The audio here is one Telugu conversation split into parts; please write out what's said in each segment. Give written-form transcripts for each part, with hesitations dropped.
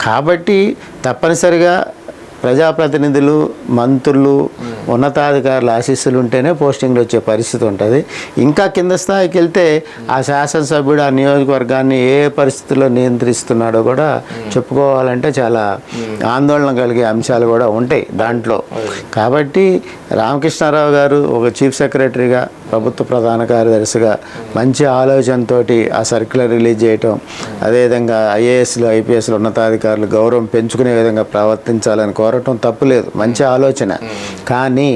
కాబట్టి తప్పనిసరిగా ప్రజాప్రతినిధులు, మంత్రులు, ఉన్నతాధికారుల ఆశీస్సులు ఉంటేనే పోస్టింగ్లు వచ్చే పరిస్థితి ఉంటుంది. ఇంకా కింద స్థాయికి వెళ్తే ఆ శాసనసభ్యుడు ఆ నియోజకవర్గాన్ని ఏ పరిస్థితుల్లో నియంత్రిస్తున్నాడో కూడా చెప్పుకోవాలంటే చాలా ఆందోళన కలిగే అంశాలు కూడా ఉంటాయి దాంట్లో. కాబట్టి రామకృష్ణారావు గారు ఒక చీఫ్ సెక్రటరీగా, ప్రభుత్వ ప్రధాన కార్యదర్శిగా మంచి ఆలోచనతోటి ఆ సర్క్యులర్ రిలీజ్ చేయటం, అదేవిధంగా ఐఏఎస్లు, ఐపీఎస్లు, ఉన్నతాధికారులు గౌరవం పెంచుకునే విధంగా ప్రవర్తించాలని కోరటం తప్పులేదు, మంచి ఆలోచన. కానీ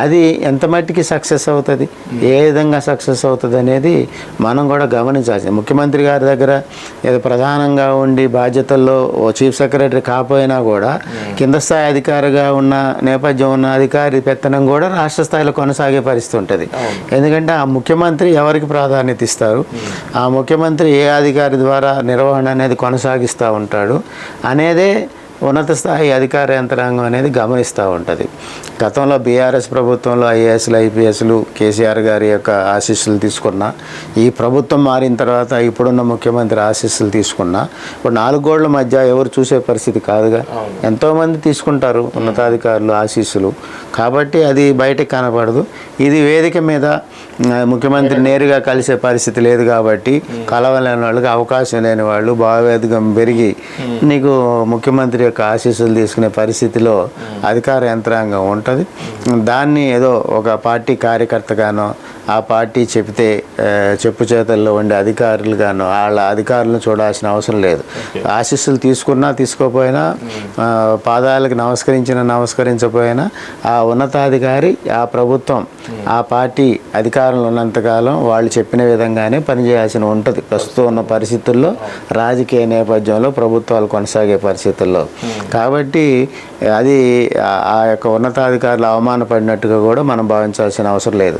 అది ఎంత మట్టికి సక్సెస్ అవుతుంది, ఏ విధంగా సక్సెస్ అవుతుంది అనేది మనం కూడా గమనించాల్సింది. ముఖ్యమంత్రి గారి దగ్గర ఏదో ప్రధానంగా ఉండి బాధ్యతల్లో ఓ చీఫ్ సెక్రటరీ కాకపోయినా కూడా కింద స్థాయి అధికారిగా ఉన్న నేపథ్యం ఉన్న అధికారి పెత్తనం కూడా రాష్ట్ర స్థాయిలో కొనసాగే పరిస్థితి ఉంటుంది. ఎందుకంటే ఆ ముఖ్యమంత్రి ఎవరికి ప్రాధాన్యత ఇస్తారు, ఆ ముఖ్యమంత్రి ఏ అధికారి ద్వారా నిర్వహణ అనేది కొనసాగిస్తూ ఉంటాడు అనేదే ఉన్నత స్థాయి అధికార యంత్రాంగం అనేది గమనిస్తూ ఉంటుంది. గతంలో బీఆర్ఎస్ ప్రభుత్వంలో ఐఏఎస్లు, ఐపీఎస్లు కేసీఆర్ గారి యొక్క ఆశీస్సులు తీసుకున్నా, ఈ ప్రభుత్వం మారిన తర్వాత ఇప్పుడున్న ముఖ్యమంత్రి ఆశీస్సులు తీసుకున్నా, ఇప్పుడు 4 గోళ్ల మధ్య ఎవరు చూసే పరిస్థితి కాదుగా. ఎంతోమంది తీసుకుంటారు ఉన్నతాధికారులు ఆశీస్సులు, కాబట్టి అది బయటకు కనపడదు. ఇది వేదిక మీద ముఖ్యమంత్రి నేరుగా కలిసే పరిస్థితి లేదు కాబట్టి కలవలేని వాళ్ళకి, అవకాశం లేని వాళ్ళు భావవేదికం పెరిగి నీకు ముఖ్యమంత్రి యొక్క ఆశీస్సులు తీసుకునే పరిస్థితిలో అధికార యంత్రాంగం ఉంటుంది. దాన్ని ఏదో ఒక పార్టీ కార్యకర్తగానో, ఆ పార్టీ చెప్తే చెప్పు చేతల్లో ఉండే అధికారులుగానో వాళ్ళ అధికారులను చూడాల్సిన అవసరం లేదు. ఆశీస్సులు తీసుకున్నా తీసుకోపోయినా, పాదాలకు నమస్కరించకపోయినా ఆ ఉన్నతాధికారి, ఆ ప్రభుత్వం, ఆ పార్టీ అధికారంలో ఉన్నంతకాలం వాళ్ళు చెప్పిన విధంగానే పనిచేయాల్సిన ఉంటుంది. ప్రస్తుతం ఉన్న పరిస్థితుల్లో, రాజకీయ నేపథ్యంలో, ప్రభుత్వాలు కొనసాగే పరిస్థితుల్లో. కాబట్టి అది ఆ యొక్క ఉన్నతాధికారులు అవమానపడినట్టుగా కూడా మనం భావించాల్సిన అవసరం లేదు.